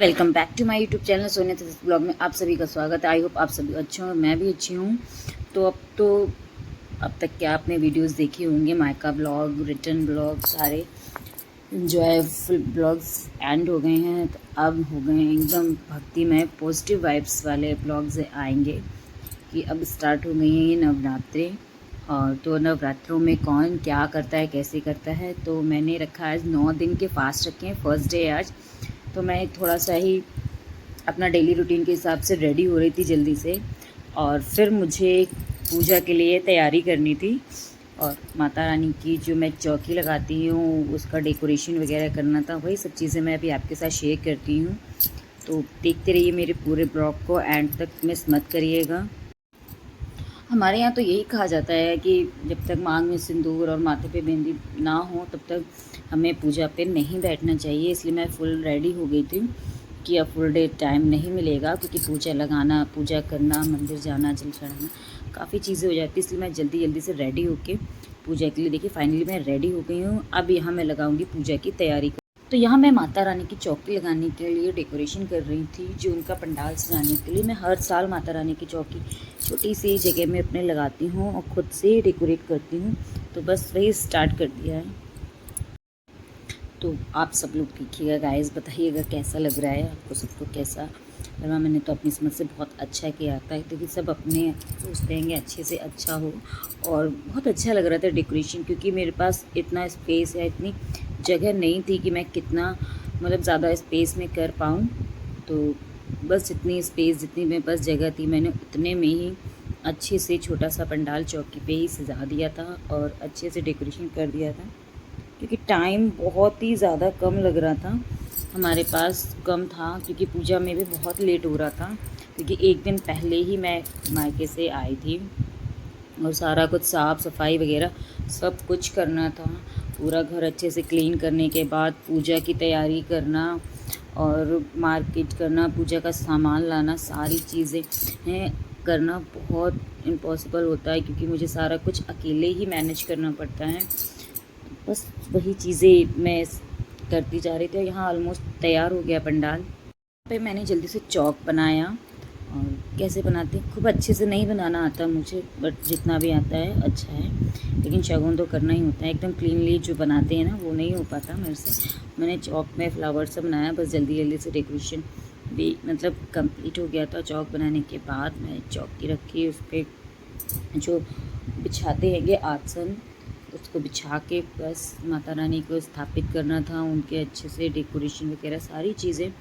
Welcome back to my YouTube channel Sonia तथा blog में आप सभी का स्वागत है। आई होप आप सभी अच्छे हों, मैं भी अच्छी हूँ। तो अब तक क्या आपने वीडियोस देखे होंगे, मायका ब्लॉग, रिटर्न ब्लॉग, सारे इंजॉयफुल ब्लॉग्स एंड हो गए हैं। तो अब हो गए हैं एकदम भक्तिमय पॉजिटिव वाइब्स वाले ब्लॉग्स आएंगे कि अब स्टार्ट हो गई हैं ये नवरात्रे। और तो नवरात्रों में कौन क्या करता है, कैसे करता है, तो मैंने रखा आज 9 दिन के फास्ट रखे हैं, फर्स्ट डे आज। तो मैं थोड़ा सा ही अपना डेली रूटीन के हिसाब से रेडी हो रही थी जल्दी से, और फिर मुझे पूजा के लिए तैयारी करनी थी। और माता रानी की जो मैं चौकी लगाती हूँ उसका डेकोरेशन वगैरह करना था, वही सब चीज़ें मैं अभी आपके साथ शेयर करती हूँ। तो देखते रहिए मेरे पूरे ब्लॉग को, एंड तक मिस मत करिएगा। हमारे यहाँ तो यही कहा जाता है कि जब तक मांग में सिंदूर और माथे पे मेहंदी ना हो तब तक हमें पूजा पे नहीं बैठना चाहिए। इसलिए मैं फुल रेडी हो गई थी कि अब फुल डे टाइम नहीं मिलेगा, क्योंकि पूजा लगाना, पूजा करना, मंदिर जाना, जल चढ़ाना, काफ़ी चीज़ें हो जाती है। इसलिए मैं जल्दी जल्दी से रेडी होके पूजा के लिए, देखिए फाइनली मैं रेडी हो गई हूँ। अब यहाँ मैं लगाऊंगी पूजा की तैयारी। तो यहाँ मैं माता रानी की चौकी लगाने के लिए डेकोरेशन कर रही थी, जो उनका पंडाल सजाने के लिए। मैं हर साल माता रानी की चौकी छोटी सी जगह में अपने लगाती हूँ और ख़ुद से डेकोरेट करती हूँ। तो बस वही स्टार्ट कर दिया है। तो आप सब लोग देखिएगा गाइस, बताइएगा कैसा लग रहा है आपको सबको, कैसा लगा। मैंने तो अपनी समझ से बहुत अच्छा किया था, क्योंकि सब अपने सोचते हैं कि अच्छे से अच्छा हो। और बहुत अच्छा लग रहा था डेकोरेशन, क्योंकि मेरे पास इतना स्पेस या इतनी जगह नहीं थी कि मैं कितना मतलब ज़्यादा स्पेस में कर पाऊँ। तो बस इतनी स्पेस, जितनी मेरे पास जगह थी, मैंने उतने में ही अच्छे से छोटा सा पंडाल चौकी पे ही सजा दिया था और अच्छे से डेकोरेशन कर दिया था। क्योंकि टाइम बहुत ही ज़्यादा कम लग रहा था, हमारे पास कम था, क्योंकि पूजा में भी बहुत लेट हो रहा था। क्योंकि एक दिन पहले ही मैं मायके से आई थी और सारा कुछ साफ़ सफाई वगैरह सब कुछ करना था। पूरा घर अच्छे से क्लीन करने के बाद पूजा की तैयारी करना और मार्केट करना, पूजा का सामान लाना, सारी चीज़ें हैं करना बहुत इम्पॉसिबल होता है, क्योंकि मुझे सारा कुछ अकेले ही मैनेज करना पड़ता है। बस वही चीज़ें मैं करती जा रही थी। और यहाँ ऑलमोस्ट तैयार हो गया पंडाल। पे मैंने जल्दी से चौक बनाया। और कैसे बनाते हैं, खूब अच्छे से नहीं बनाना आता मुझे, बट जितना भी आता है अच्छा है। लेकिन शगुन तो करना ही होता है, एकदम क्लीनली जो बनाते हैं ना वो नहीं हो पाता मेरे से। मैंने चौक में फ्लावर से बनाया, बस जल्दी जल्दी से डेकोरेशन भी मतलब कंप्लीट हो गया था। चौक बनाने के बाद मैं चौकी रखी, उस पर जो बिछाते हैंगे आसन, उसको बिछा के बस माता रानी को स्थापित करना था। उनके अच्छे से डेकोरेशन वगैरह सारी चीज़ें,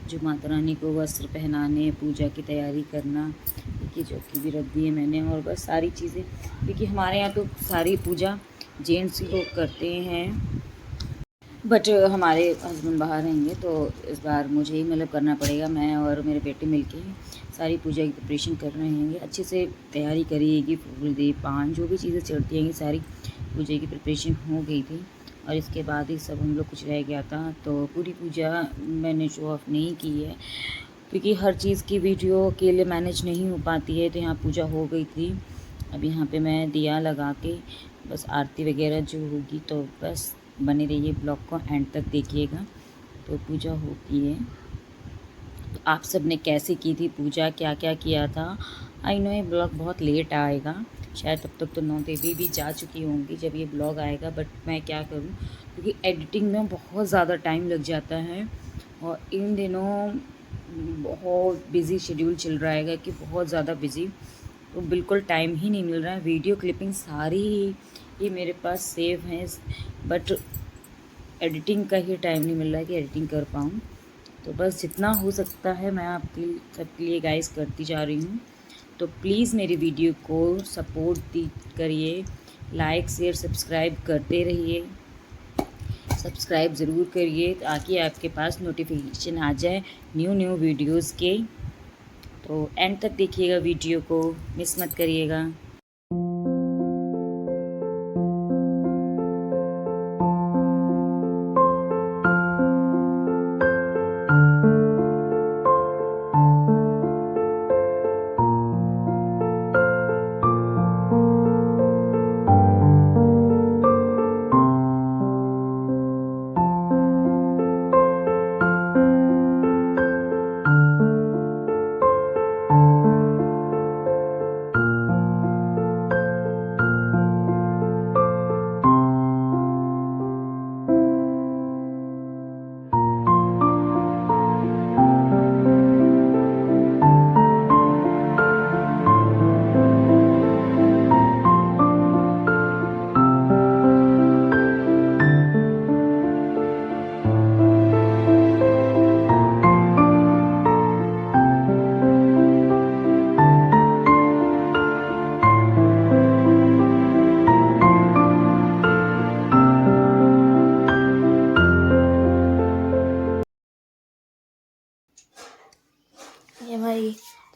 जो माता रानी को वस्त्र पहनाने, पूजा की तैयारी करना, देखिए चौकी भी रख दी है मैंने। और बस सारी चीज़ें, क्योंकि हमारे यहाँ तो सारी पूजा जेंट्स लोग करते हैं, बट हमारे हस्बैंड बाहर रहेंगे तो इस बार मुझे ही मतलब करना पड़ेगा। मैं और मेरे बेटे मिलके ही सारी पूजा की प्रिपरेशन कर रहे हैं। अच्छे से तैयारी करिएगी, फूल दे पान जो भी चीज़ें चढ़ती हैं सारी पूजा की प्रिपरेशन हो गई थी। और इसके बाद ही सब हम लोग कुछ रह गया था। तो पूरी पूजा मैंने शो ऑफ नहीं की है, क्योंकि हर चीज़ की वीडियो अकेले मैनेज नहीं हो पाती है। तो यहाँ पूजा हो गई थी। अब यहाँ पे मैं दिया लगा के बस आरती वगैरह जो होगी, तो बस बने रहिए, ब्लॉग को एंड तक देखिएगा। तो पूजा होती है। तो आप सब ने कैसे की थी पूजा, क्या क्या किया था। आई नो ये ब्लॉग बहुत लेट आएगा, शायद तब तक तो 9 देवी भी जा चुकी होंगी जब ये ब्लॉग आएगा। बट मैं क्या करूँ, क्योंकि एडिटिंग में बहुत ज़्यादा टाइम लग जाता है। और इन दिनों बहुत बिज़ी शेड्यूल चल रहा है, कि बहुत ज़्यादा बिज़ी, तो बिल्कुल टाइम ही नहीं मिल रहा है। वीडियो क्लिपिंग सारी ही मेरे पास सेव हैं, बट एडिटिंग का ही टाइम नहीं मिल रहा है कि एडिटिंग कर पाऊँ। तो बस जितना हो सकता है मैं आपके सबके लिए गाइस करती जा रही हूँ। तो प्लीज़ मेरी वीडियो को सपोर्ट दी करिए, लाइक शेयर सब्सक्राइब करते रहिए। सब्सक्राइब ज़रूर करिए ताकि आपके पास नोटिफिकेशन आ जाए न्यू न्यू वीडियोज़ के। तो एंड तक देखिएगा वीडियो को, मिस मत करिएगा।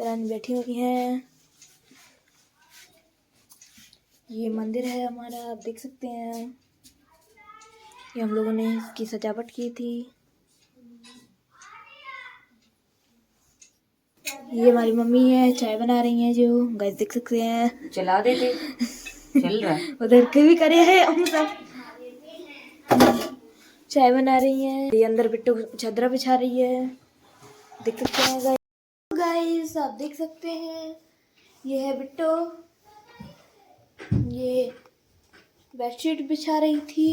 माता रानी बैठी हुई हैं। ये मंदिर है हमारा, आप देख सकते हैं। ये हम लोगों ने इसकी सजावट की थी। ये हमारी मम्मी है, चाय बना रही हैं, जो गाइस देख सकते हैं। चला देते चल रहा है। उधर के भी करे हैं हम सब चाय बना रही हैं। ये अंदर बिट्टू चादरा बिछा रही है, देख सकते हैं गाइस। आप देख सकते हैं, ये है बिट्टू, ये बेडशीट बिछा रही थी।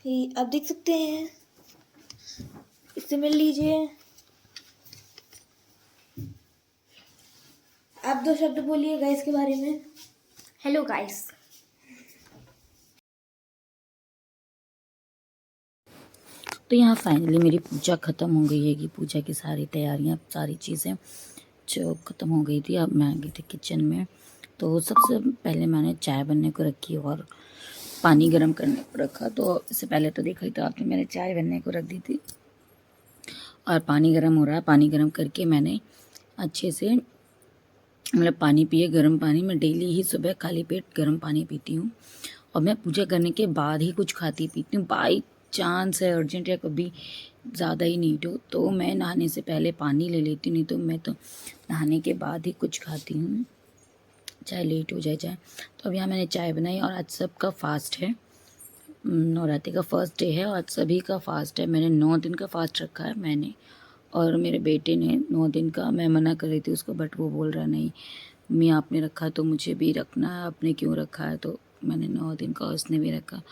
ये आप देख सकते हैं, इससे मिल लीजिए। आप 2 शब्द बोलिए गाइस के बारे में। Hello guys. तो यहाँ फाइनली मेरी पूजा ख़त्म हो गई है कि पूजा की सारी तैयारियाँ, सारी चीज़ें जो ख़त्म हो गई थी। अब मैं आ गई थी किचन में। तो सबसे पहले मैंने चाय बनने को रखी और पानी गर्म करने को रखा। तो इससे पहले तो देखा ही था आपने, मैंने चाय बनने को रख दी थी और पानी गर्म हो रहा है। पानी गर्म करके मैंने अच्छे से मतलब पानी पिए, गर्म पानी। मैं डेली ही सुबह खाली पेट गर्म पानी पीती हूँ और मैं पूजा करने के बाद ही कुछ खाती पीती हूँ। बाई चांस है अर्जेंट या कभी ज़्यादा ही नीड हो तो मैं नहाने से पहले पानी ले लेती हूँ, नहीं तो मैं तो नहाने के बाद ही कुछ खाती हूँ, चाहे लेट हो जाए चाहे। तो अब यहाँ मैंने चाय बनाई और आज सबका फास्ट है, नवरात्रि का फर्स्ट डे है और आज सभी का फास्ट है। मैंने 9 दिन का फास्ट रखा है, मैंने और मेरे बेटे ने 9 दिन का। मैं मना कर रही थी उसको, बट वो बोल रहा नहीं मम्मी आपने रखा तो मुझे भी रखना है, आपने क्यों रखा है। तो मैंने 9 दिन का, उसने भी रखा।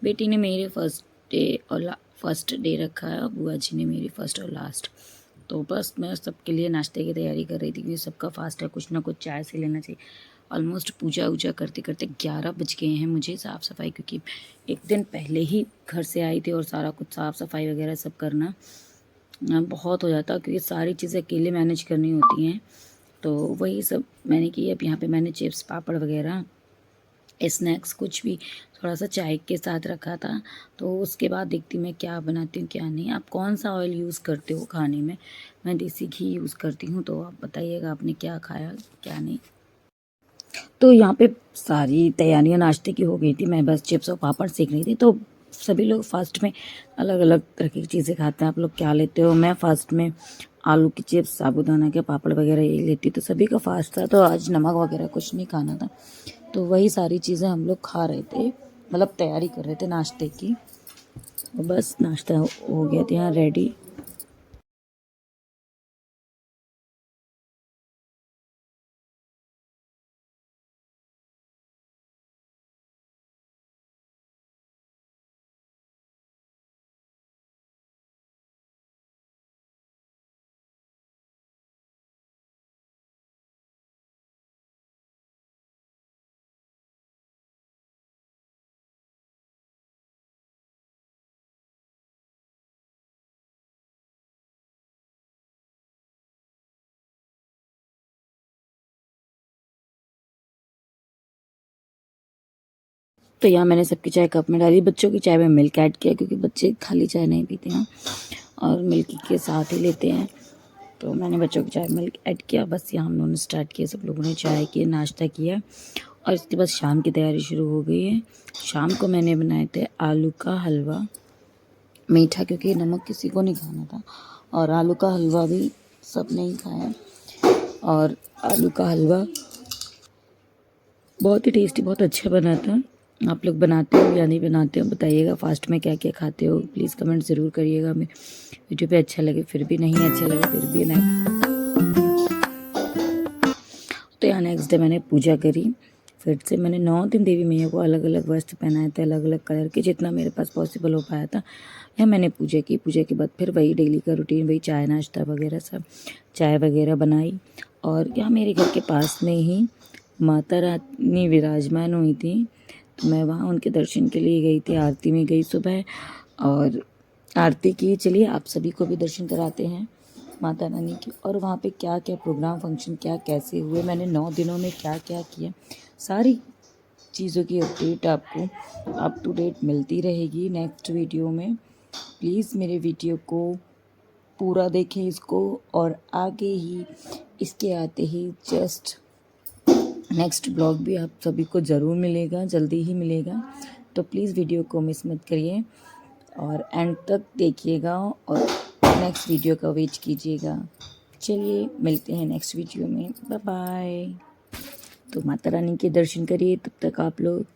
बेटी ने मेरे फर्स्ट डे रखा है और बुआ जी ने मेरी फर्स्ट और लास्ट। तो बस मैं सबके लिए नाश्ते की तैयारी कर रही थी क्योंकि सबका फास्ट है, कुछ ना कुछ चाय से लेना चाहिए। ऑलमोस्ट पूजा वूजा करते करते 11 बज गए हैं मुझे। साफ़ सफाई क्योंकि एक दिन पहले ही घर से आई थी और सारा कुछ साफ़ सफाई वगैरह सब करना बहुत हो जाता क्योंकि सारी चीज़ें अकेले मैनेज करनी होती हैं। तो वही सब मैंने की। अब यहाँ पे मैंने चिप्स पापड़ वगैरह स्नैक्स कुछ भी थोड़ा सा चाय के साथ रखा था। तो उसके बाद देखती मैं क्या बनाती हूँ क्या नहीं। आप कौन सा ऑयल यूज़ करते हो खाने में? मैं देसी घी यूज़ करती हूँ, तो आप बताइएगा आपने क्या खाया क्या नहीं। तो यहाँ पे सारी तैयारियाँ नाश्ते की हो गई थी, मैं बस चिप्स और पापड़ सेक रही थी। तो सभी लोग फास्ट में अलग अलग तरह की चीज़ें खाते हैं, आप लोग क्या लेते हो? मैं फास्ट में आलू की चिप्स, साबूदाना के पापड़ वगैरह यही लेती। तो सभी का फास्ट था, तो आज नमक वगैरह कुछ नहीं खाना था, तो वही सारी चीज़ें हम लोग खा रहे थे, मतलब तैयारी कर रहे थे नाश्ते की। बस नाश्ता हो गया था यहाँ रेडी। तो यहाँ मैंने सबकी चाय कप में डाली। बच्चों की चाय में मिल्क ऐड किया क्योंकि बच्चे खाली चाय नहीं पीते हैं और मिल्क के साथ ही लेते हैं। तो मैंने बच्चों की चाय मिल्क ऐड किया। बस यहाँ हम लोगों ने स्टार्ट किया, सब लोगों ने चाय की, नाश्ता किया और इसके बाद शाम की तैयारी शुरू हो गई है। शाम को मैंने बनाए थे आलू का हलवा मीठा, क्योंकि नमक किसी को नहीं खाना था और आलू का हलवा भी सब नहीं खाया। और आलू का हलवा बहुत ही टेस्टी, बहुत अच्छा बना था। आप लोग बनाते हो या नहीं बनाते हो बताइएगा। फास्ट में क्या क्या खाते हो प्लीज़ कमेंट ज़रूर करिएगा। हमें वीडियो पे अच्छा लगे फिर भी, नहीं अच्छा लगे फिर भी ना। तो यहाँ नेक्स्ट डे मैंने पूजा करी। फिर से मैंने 9 दिन देवी मैया को अलग अलग वस्त्र पहनाए थे, अलग अलग कलर के, जितना मेरे पास पॉसिबल हो पाया था। यहाँ मैंने पूजा की। पूजा के बाद फिर वही डेली का रूटीन, वही चाय नाश्ता वगैरह सब, चाय वगैरह बनाई। और यहाँ मेरे घर के पास में ही माता रानी विराजमान हुई थी, तो मैं वहाँ उनके दर्शन के लिए गई थी। आरती में गई सुबह और आरती की। चलिए आप सभी को भी दर्शन कराते हैं माता रानी की। और वहाँ पे क्या क्या प्रोग्राम फंक्शन क्या कैसे हुए, मैंने 9 दिनों में क्या क्या किया, सारी चीज़ों की अपडेट आपको अप टू डेट मिलती रहेगी नेक्स्ट वीडियो में। प्लीज़ मेरे वीडियो को पूरा देखें इसको, और आगे ही इसके आते ही जस्ट नेक्स्ट ब्लॉग भी आप सभी को ज़रूर मिलेगा, जल्दी ही मिलेगा। तो प्लीज़ वीडियो को मिस मत करिए और एंड तक देखिएगा और नेक्स्ट वीडियो का वेट कीजिएगा। चलिए मिलते हैं नेक्स्ट वीडियो में, बाय बाय। तो माता रानी के दर्शन करिए तब तक आप लोग।